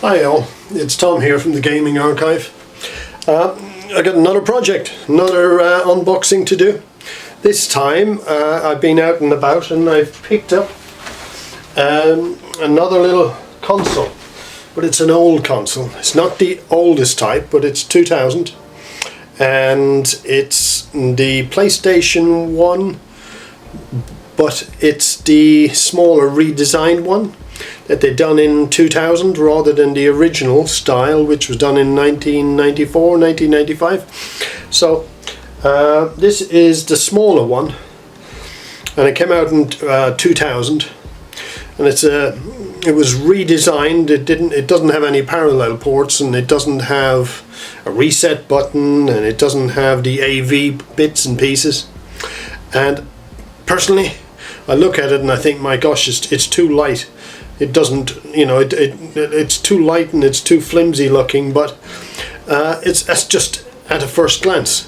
Hi all, it's Tom here from the Gaming Archive. I got another project, another unboxing to do. This time I've been out and about and I've picked up another little console, but it's an old console. It's not the oldest type, but it's 2000 and it's the PlayStation 1, but it's the smaller redesigned one that they done in 2000 rather than the original style, which was done in 1994, 1995. So this is the smaller one, and it came out in 2000, and it was redesigned. It doesn't have any parallel ports, and it doesn't have a reset button, and it doesn't have the AV bits and pieces. And personally, I look at it and I think, my gosh, it's too light. It doesn't, you know, it's too light and it's too flimsy looking, but that's just at a first glance.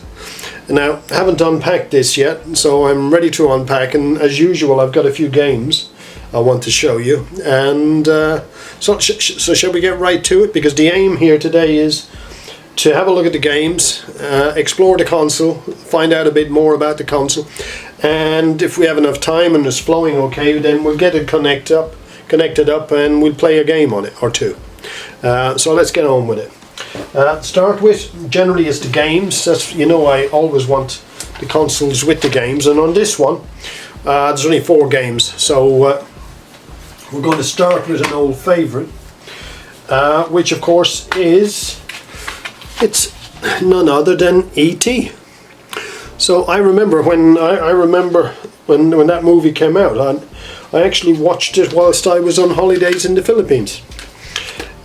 Now, I haven't unpacked this yet, so I'm ready to unpack, and as usual I've got a few games I want to show you, and so shall we get right to it? Because the aim here today is to have a look at the games, explore the console, find out a bit more about the console, and if we have enough time and it's flowing okay, then we'll get it connected up and we'll play a game on it or two. So let's get on with it. Start with generally is the games. That's, you know, I always want the consoles with the games, and on this one there's only 4 games, so we're going to start with an old favourite, which of course it's none other than E.T. So I remember when when that movie came out, I actually watched it whilst I was on holidays in the Philippines,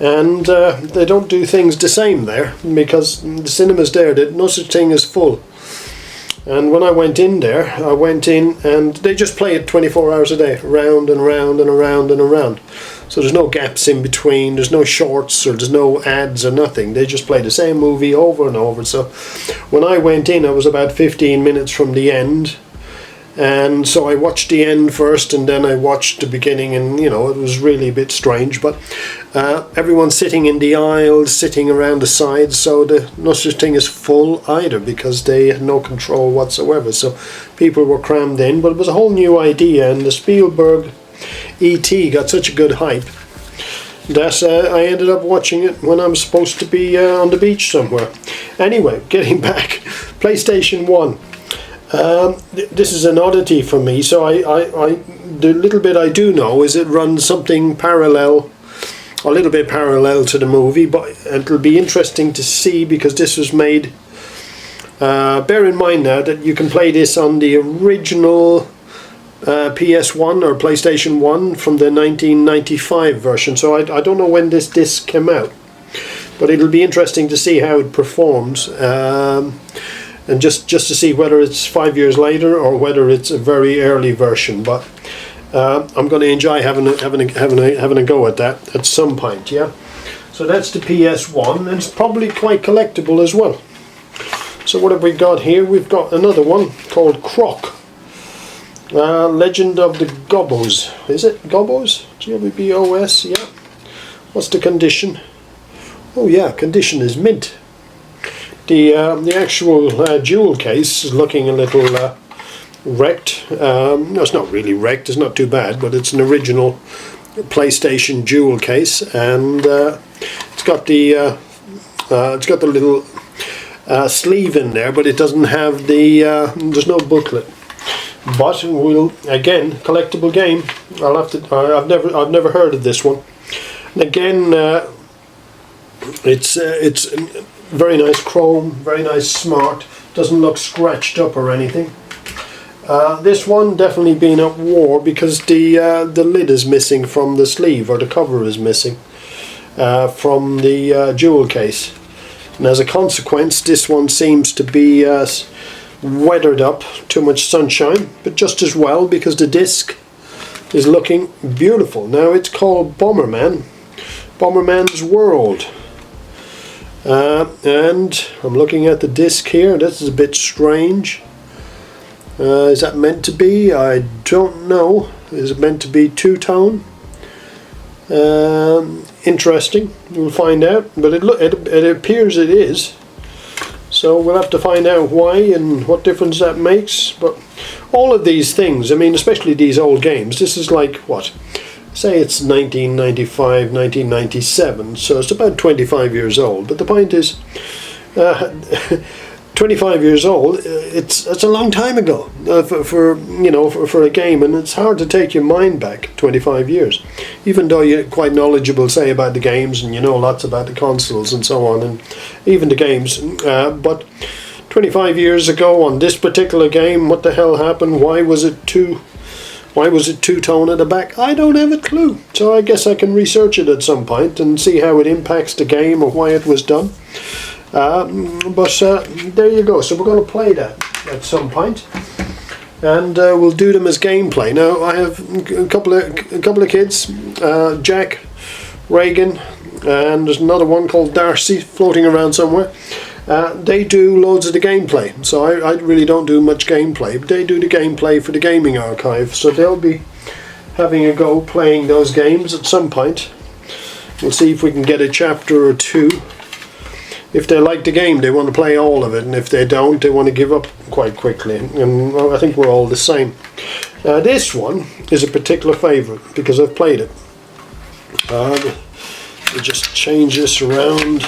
and they don't do things the same there, because the cinemas there, there's no such thing as full. And when I went in there, and they just play it 24 hours a day, round and round and around and around. So there's no gaps in between, there's no shorts, or there's no ads or nothing. They just play the same movie over and over. So when I went in, I was about 15 minutes from the end. And so I watched the end first, and then I watched the beginning, and you know, it was really a bit strange. But everyone's sitting in the aisles, sitting around the sides, so no such thing as full either, because they had no control whatsoever. So people were crammed in, but it was a whole new idea, and the Spielberg E.T. got such a good hype that I ended up watching it when I was supposed to be on the beach somewhere. Anyway, getting back, PlayStation 1. This is an oddity for me, so the little bit I do know is it runs something parallel, a little bit parallel to the movie, but it'll be interesting to see, because this was made, bear in mind now that you can play this on the original PS1 or PlayStation 1 from the 1995 version, so I don't know when this disc came out, but it'll be interesting to see how it performs. And just to see whether it's 5 years later or whether it's a very early version. But I'm going to enjoy having a go at that at some point. Yeah. So that's the PS1, and it's probably quite collectible as well. So what have we got here? We've got another one called Croc. Legend of the Gobos. Is it Gobos? G-O-B-O-S. Yeah. What's the condition? Oh yeah, condition is mint. The actual jewel case is looking a little wrecked. No, it's not really wrecked. It's not too bad, but it's an original PlayStation jewel case, and it's got the little sleeve in there, but it doesn't have the. There's no booklet. But we'll, again, collectible game. I'll have to. I've never heard of this one. And again, it's very nice chrome, very nice smart, doesn't look scratched up or anything. This one definitely been at war, because the lid is missing from the sleeve, or the cover is missing from the jewel case, and as a consequence this one seems to be weathered up, too much sunshine, but just as well, because the disc is looking beautiful. Now it's called Bomberman's World. And I'm looking at the disc here. This is a bit strange. Is that meant to be? I don't know. Is it meant to be two-tone? Interesting, we'll find out, but it appears it is. So we'll have to find out why and what difference that makes. But all of these things, I mean, especially these old games, this is like, what, say it's 1995, 1997, so it's about 25 years old. But the point is, 25 years old, it's a long time ago for a game, and it's hard to take your mind back 25 years, even though you're quite knowledgeable, say, about the games, and you know lots about the consoles and so on, and even the games. But 25 years ago on this particular game, what the hell happened? Why was it two-tone at the back? I don't have a clue. So I guess I can research it at some point and see how it impacts the game or why it was done. But there you go. So we're going to play that at some point, and we'll do them as gameplay. Now I have a couple of kids, Jack, Reagan, and there's another one called Darcy floating around somewhere. They do loads of the gameplay, so I really don't do much gameplay, but they do the gameplay for the gaming archive, so they'll be having a go playing those games at some point. We'll see if we can get a chapter or two. If they like the game, they want to play all of it, and if they don't, they want to give up quite quickly. And I think we're all the same. This one is a particular favourite because I've played it. We just change this around.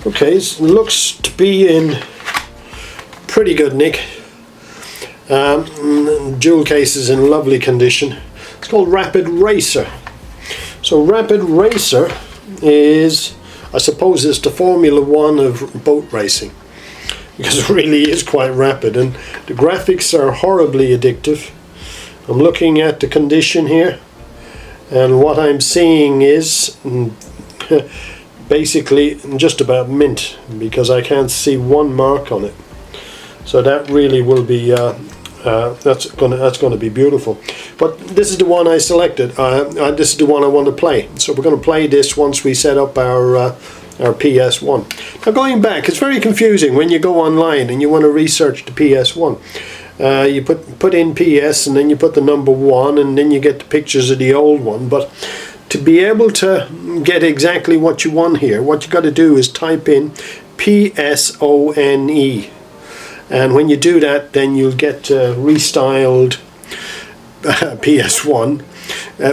Okay, it looks to be in pretty good nick. Jewel case is in lovely condition. It's called Rapid Racer. So Rapid Racer is, I suppose, it's the Formula One of boat racing, because it really is quite rapid, and the graphics are horribly addictive. I'm looking at the condition here, and what I'm seeing is basically just about mint, because I can't see one mark on it. So that really will be that's going to be beautiful. But this is the one I selected. This is the one I want to play. So we're going to play this once we set up our PSOne. Now going back, it's very confusing when you go online and you want to research the PSOne. You put in PS and then you put the number 1 and then you get the pictures of the old one. But to be able to get exactly what you want here, what you got to do is type in PSONE. And when you do that, then you'll get restyled PS1,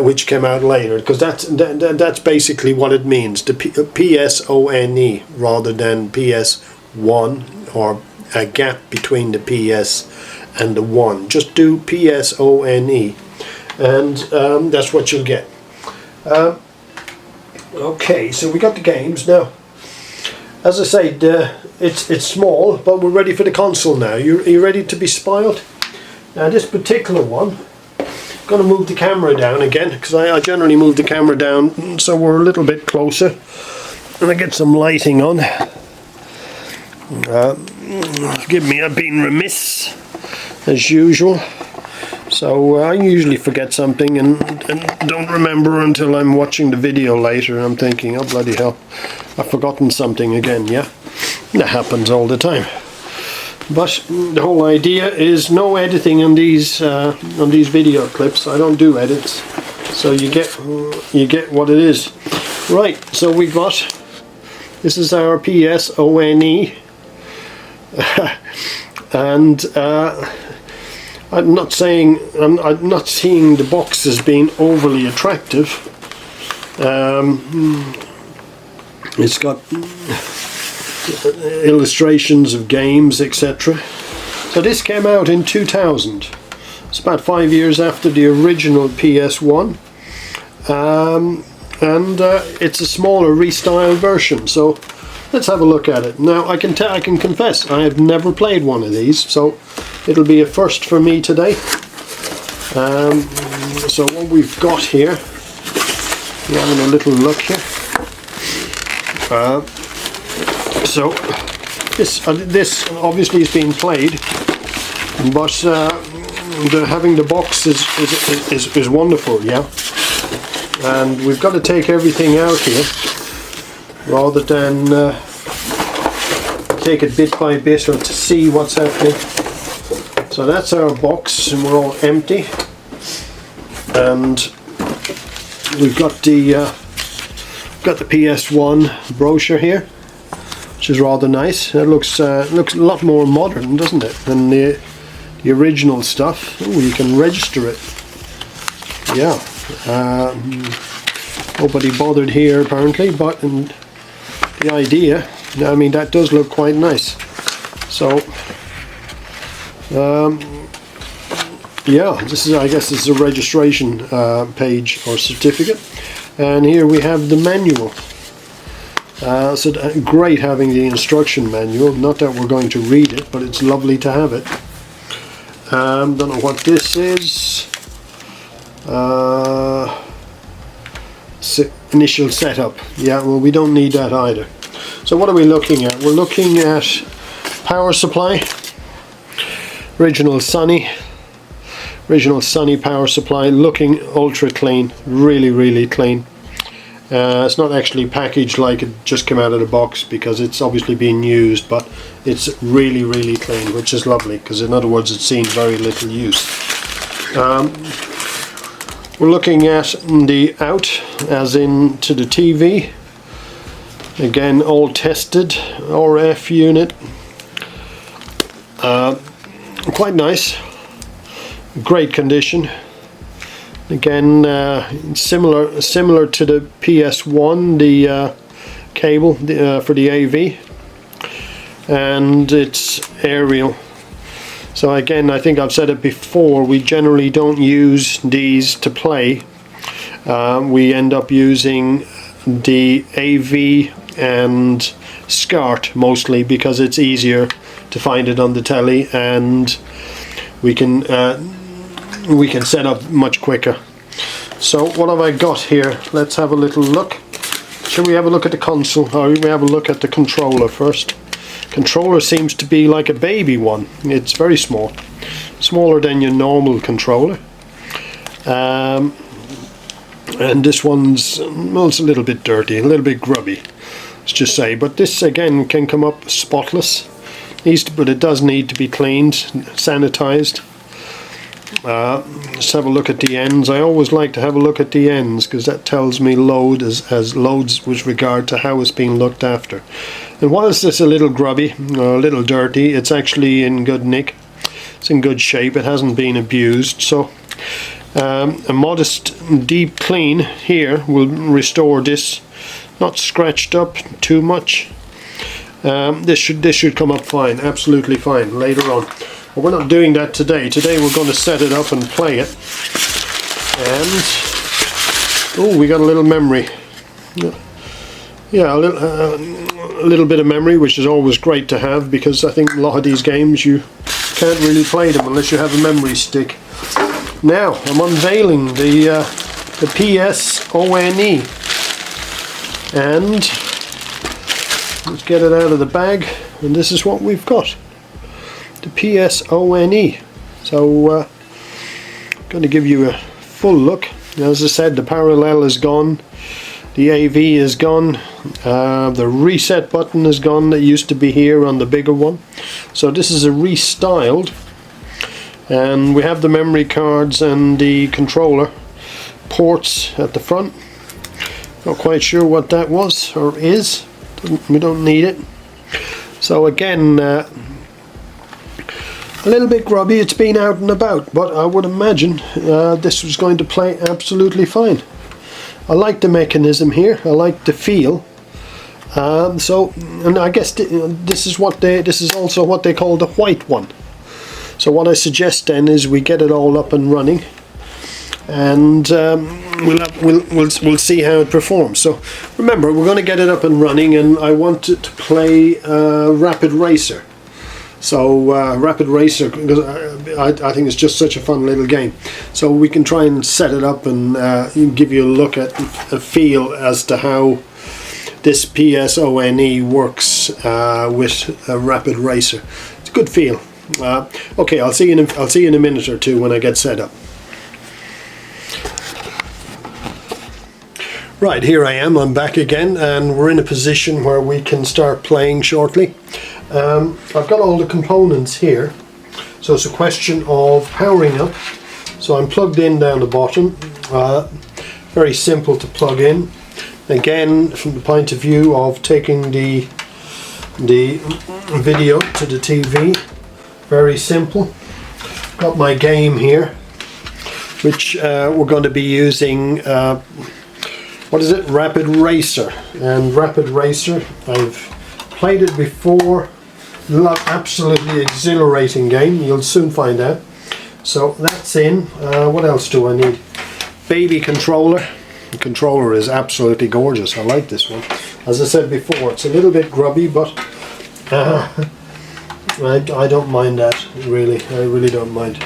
which came out later, because that's basically what it means, the PSONE rather than PS1, or a gap between the PS and the 1. Just do PSONE, and that's what you'll get. Okay, so we got the games now. As I say, it's small, but we're ready for the console now. Are you ready to be spoiled? Now this particular one, I'm going to move the camera down again, because I generally move the camera down so we're a little bit closer. And I get some lighting on. Forgive me, I've been remiss, as usual. So I usually forget something and don't remember until I'm watching the video later and I'm thinking, oh bloody hell, I've forgotten something again. Yeah, that happens all the time. But the whole idea is no editing on these video clips. I don't do edits, so you get what it is. Right, so we got, this is our PSONE, and I'm not seeing the box as being overly attractive. It's got illustrations of games, etc. So this came out in 2000. It's about 5 years after the original PS1, and it's a smaller restyled version. So let's have a look at it. Now I can confess I have never played one of these, so it'll be a first for me today. So what we've got here, we're having a little look here. So this obviously is being played, but having the box is wonderful, yeah. And we've got to take everything out here rather than take it bit by bit or to see what's happening. So that's our box, and we're all empty. And we've got the PSOne brochure here, which is rather nice. It looks a lot more modern, doesn't it, than the original stuff. Ooh, you can register it. Yeah. Nobody bothered here apparently, but the idea, I mean, that does look quite nice. So yeah, this is, I guess this is a registration page or certificate, and here we have the manual. So great having the instruction manual, not that we're going to read it, but it's lovely to have it. Don't know what this is. Initial setup. Yeah, well, we don't need that either. So what are we looking at? We're looking at power supply, original Sony power supply, looking ultra clean, really clean. It's not actually packaged like it just came out of the box, because it's obviously being used, but it's really clean, which is lovely, because in other words it's seen very little use. We're looking at the out, as in to the TV. Again, all tested, RF unit. Quite nice, great condition. Again, similar to the PSOne, the cable for the AV, and it's aerial. So again, I think I've said it before, we generally don't use these to play. We end up using the AV and SCART mostly, because it's easier to find it on the telly, and we can set up much quicker. So what have I got here? Let's have a little look. Shall we have a look at the console, or we have a look at the controller first? Controller seems to be like a baby one. It's very small, smaller than your normal controller. And this one's, well, it's a little bit dirty, a little bit grubby, let's just say. But this again can come up spotless. But it does need to be cleaned, sanitized. Let's have a look at the ends. I always like to have a look at the ends, because that tells me loads with regard to how it's being looked after. And whilst it's a little grubby, a little dirty, it's actually in good nick. It's in good shape. It hasn't been abused. So a modest deep clean here will restore this. Not scratched up too much. This should come up fine, absolutely fine later on. But we're not doing that today. Today we're going to set it up and play it. And oh, we got a little memory. Yeah, a little bit of memory, which is always great to have, because I think a lot of these games you can't really play them unless you have a memory stick. Now I'm unveiling the PSOne, and let's get it out of the bag. And this is what we've got. The PSOne. So I'm going to give you a full look. As I said, the parallel is gone, the AV is gone, the reset button is gone that used to be here on the bigger one. So this is a restyled, and we have the memory cards and the controller ports at the front. Not quite sure what that was or is. We don't need it. So again, a little bit grubby. It's been out and about, but I would imagine this was going to play absolutely fine. I like the mechanism here. I like the feel. And I guess this is also what they call the white one. So what I suggest then is we get it all up and running, and we'll see how it performs. So remember, we're going to get it up and running, and I want it to play Rapid Racer. So Rapid Racer, because I think it's just such a fun little game. So we can try and set it up and give you a look at a feel as to how this PSOne works with a Rapid Racer. It's a good feel. Okay, I'll see you in a minute or two when I get set up. Right, here I am. I'm back again, and we're in a position where we can start playing shortly. I've got all the components here, so it's a question of powering up. So I'm plugged in down the bottom. very simple to plug in. Again, from the point of view of taking the video to the TV, very simple. Got my game here, which we're going to be using, what is it, Rapid Racer. And Rapid Racer, I've played it before, absolutely exhilarating game, you'll soon find out. So that's in. What else do I need? Baby controller. The controller is absolutely gorgeous. I like this one. As I said before, it's a little bit grubby, but I don't mind that, really. I really don't mind.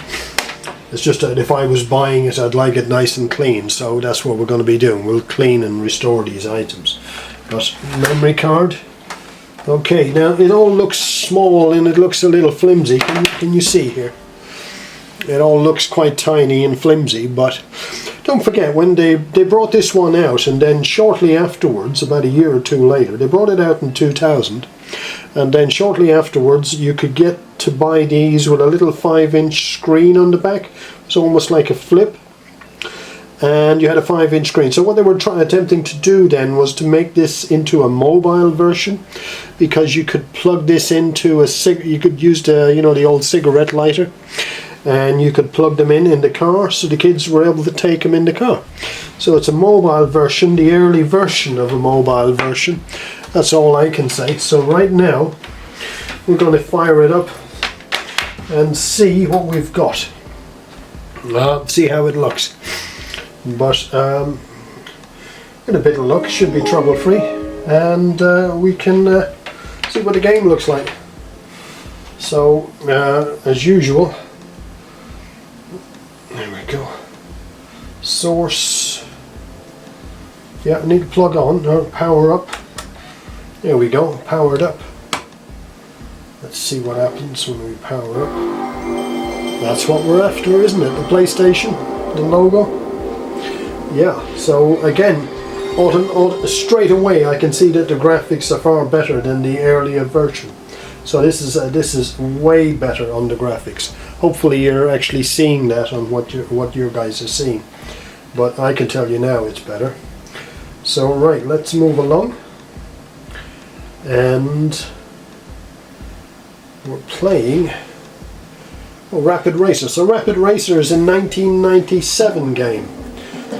It's just that if I was buying it, I'd like it nice and clean, so that's what we're going to be doing. We'll clean and restore these items. Got memory card. Okay, now it all looks small and it looks a little flimsy. Can you see here? It all looks quite tiny and flimsy, but don't forget, when they brought this one out, and then shortly afterwards, about a year or two later, they brought it out in 2000, and then shortly afterwards you could get to buy these with a little 5-inch screen on the back. It's almost like a flip, and you had a 5-inch screen. So what they were attempting to do then was to make this into a mobile version, because you could plug this into you could use the, you know, the old cigarette lighter, and you could plug them in the car, so the kids were able to take them in the car. So it's a mobile version, the early version of a mobile version. That's all I can say. So right now we're going to fire it up and see what we've got. See how it looks. But with a bit of luck, should be trouble free, and we can see what the game looks like. So as usual, there we go. Source. Yeah, I need to plug on or power up. There we go, powered up. Let's see what happens when we power up. That's what we're after, isn't it? The PlayStation, the logo. Yeah, so again, straight away I can see that the graphics are far better than the earlier version. So this is way better on the graphics. Hopefully you're actually seeing that on what you guys are seeing. But I can tell you now it's better. So right, let's move along. And we're playing Rapid Racer. So Rapid Racer is a 1997 game.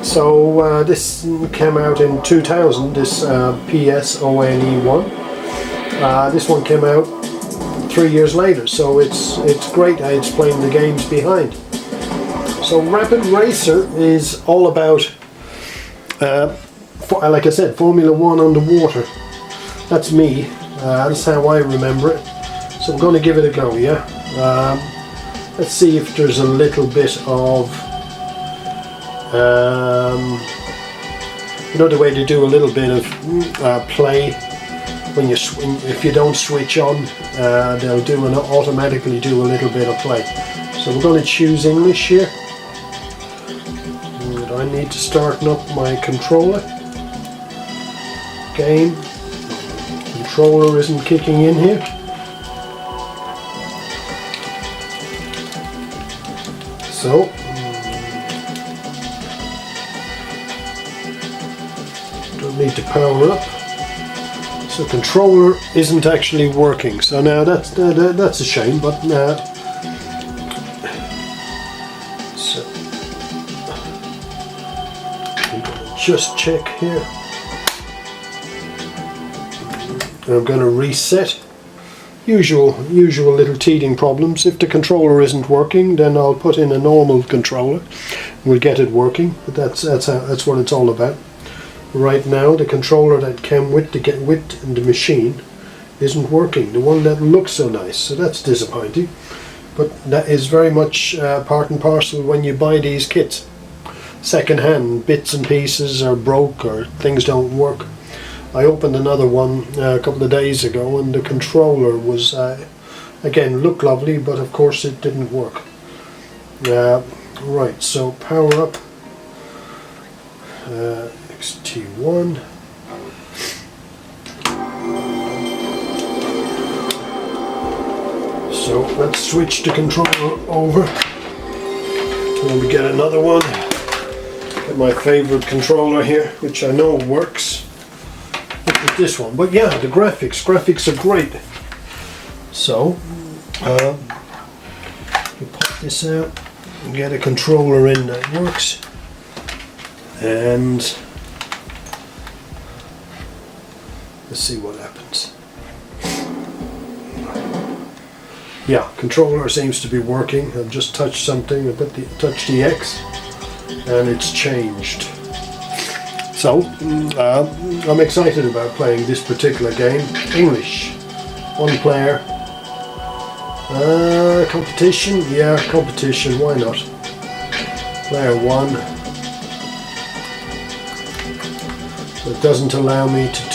So this came out in 2000, this PSOne one. This one came out 3 years later, so it's great how it's playing the games behind. So Rapid Racer is all about, like I said, Formula 1 on the water. That's me. That's how I remember it. So I'm going to give it a go, yeah? Let's see if there's a little bit of, you know, the way they do a little bit of play when if you don't switch on, they'll automatically do a little bit of play. So we're going to choose English here. And I need to start up my controller. Game. Controller isn't kicking in here. So don't need to power up. So controller isn't actually working. So now that's a shame, but so I'm gonna just check here. I'm going to reset. Usual little teething problems. If the controller isn't working, then I'll put in a normal controller. We'll get it working. But that's what it's all about. Right now, the controller that came with the machine isn't working. The one that looks so nice. So that's disappointing. But that is very much part and parcel when you buy these kits. Second-hand, bits and pieces are broke or things don't work. I opened another one a couple of days ago, and the controller was, again, looked lovely, but of course it didn't work. Right, so power up XT1. So let's switch the controller over. When we get another one. Get my favorite controller here, which I know works. Which is this one. But yeah, the graphics are great. So, you pop this out and get a controller in that works. And let's see what happens. Yeah, controller seems to be working. I've just touched something, touched the X, and it's changed. So, I'm excited about playing this particular game. English, one player. Competition, yeah, competition, why not? Player 1. So it doesn't allow me to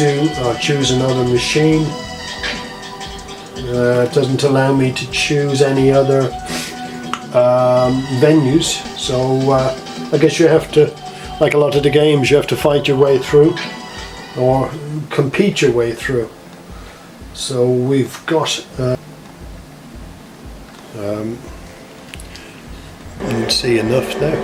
choose another machine. It doesn't allow me to choose any other venues, so I guess you have to, like a lot of the games, you have to fight your way through or compete your way through. So we've got you can see enough there.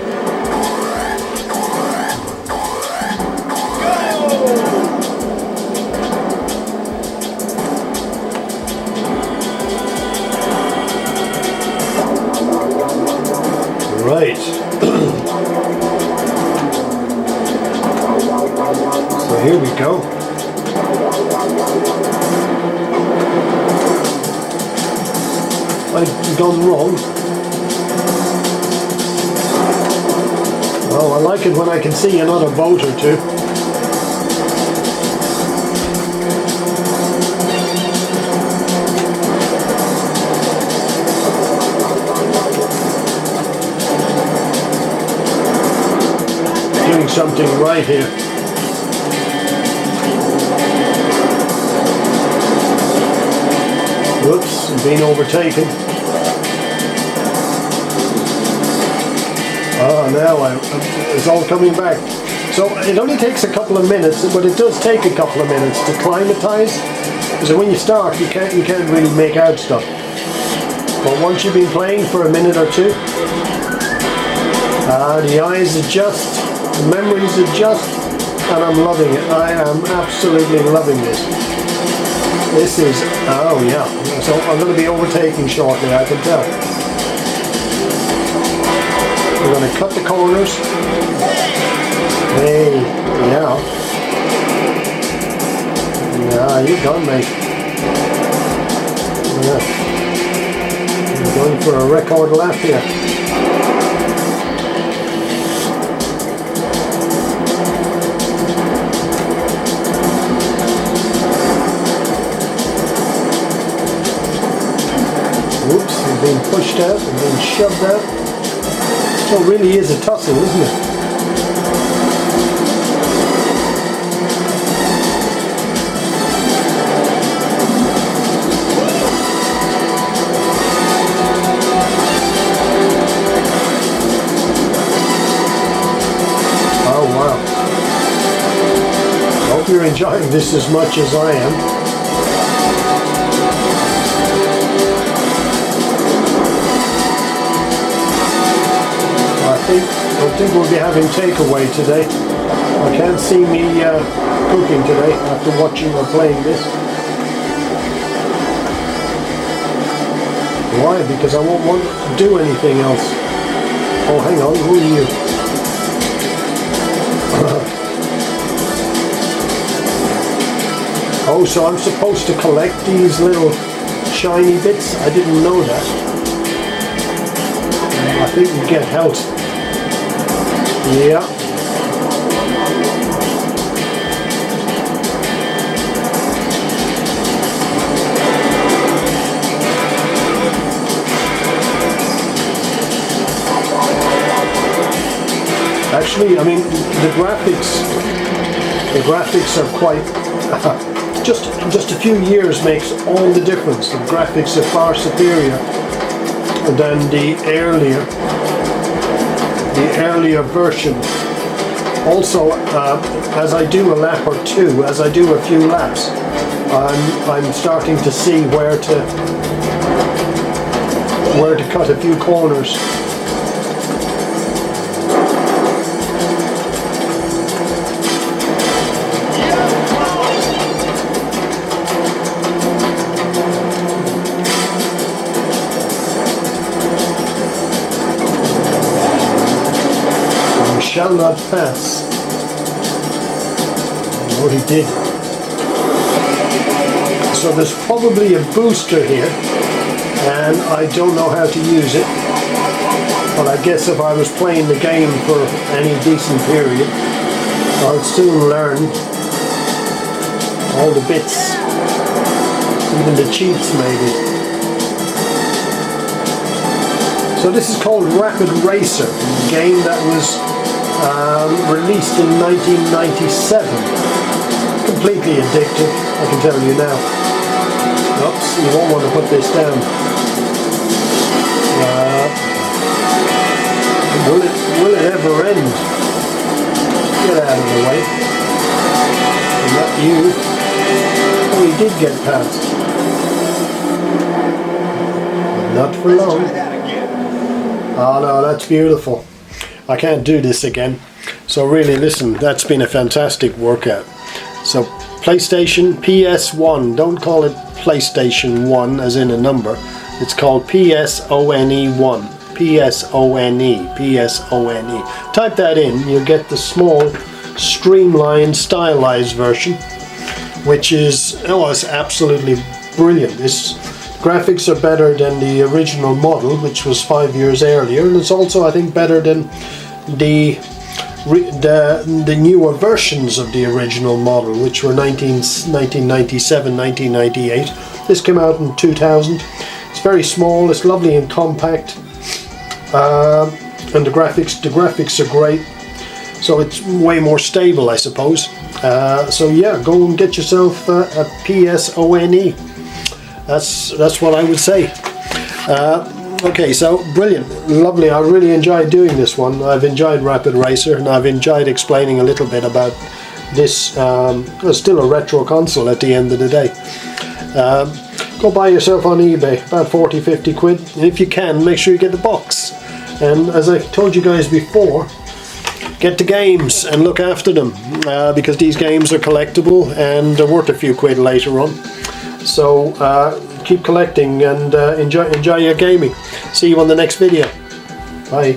Right. So here we go. I've gone wrong. Oh, I like it when I can see another boat or two. Doing something right here. Whoops, I'm being overtaken. Oh, now it's all coming back. So it only takes a couple of minutes, but it does take a couple of minutes to climatize. Because when you start, you can't really make out stuff. But once you've been playing for a minute or two, the eyes adjust, the memories adjust, and I'm loving it. I am absolutely loving this. This is, oh yeah. So I'm going to be overtaking shortly, I can tell. We're going to cut the corners. Hey, yeah. Yeah, you're done, mate. Yeah. We're going for a record lap here. Whoops, he's being pushed out and being shoved out. So it really is a tussle, isn't it? Oh wow. I hope you're enjoying this as much as I am. I think we'll be having takeaway today. I can't see me cooking today after watching or playing this. Why? Because I won't want to do anything else. Oh, hang on, who are you? Oh, so I'm supposed to collect these little shiny bits? I didn't know that. I think you get health. Yeah. Actually, I mean, the graphics are quite, just a few years makes all the difference. The graphics are far superior than the earlier version. Also, as I do a lap or two, as I do a few laps, I'm starting to see where to cut a few corners. shall not pass. Oh, he did. So there's probably a booster here, and I don't know how to use it. But I guess if I was playing the game for any decent period, I'll soon learn all the bits, even the cheats maybe. So this is called Rapid Racer, a game that was released in 1997. Completely addictive, I can tell you now. Oops, you won't want to put this down. Will it ever end? Get out of the way. And not you. Oh, he did get past. But not for long. Oh no, that's beautiful. I can't do this again. So really, listen, that's been a fantastic workout. So PlayStation PSOne, don't call it PlayStation 1 as in a number. It's called PSONE 1. PSONE. Type that in, you'll get the small, streamlined, stylized version, which is, oh, it's absolutely brilliant. This graphics are better than the original model, which was 5 years earlier, and it's also, I think, better than the newer versions of the original model, which were 1997, 1998. This came out in 2000. It's very small, it's lovely and compact. And the graphics are great, so it's way more stable, I suppose. So yeah, go and get yourself a PSONE. That's what I would say. Okay, so brilliant, lovely. I really enjoyed doing this one. I've enjoyed Rapid Racer, and I've enjoyed explaining a little bit about this. It's still a retro console at the end of the day. Go buy yourself on eBay, about 40-50 quid, and if you can, make sure you get the box. And as I told you guys before, get the games and look after them, because these games are collectible and they're worth a few quid later on. So keep collecting and enjoy your gaming. See you on the next video. Bye.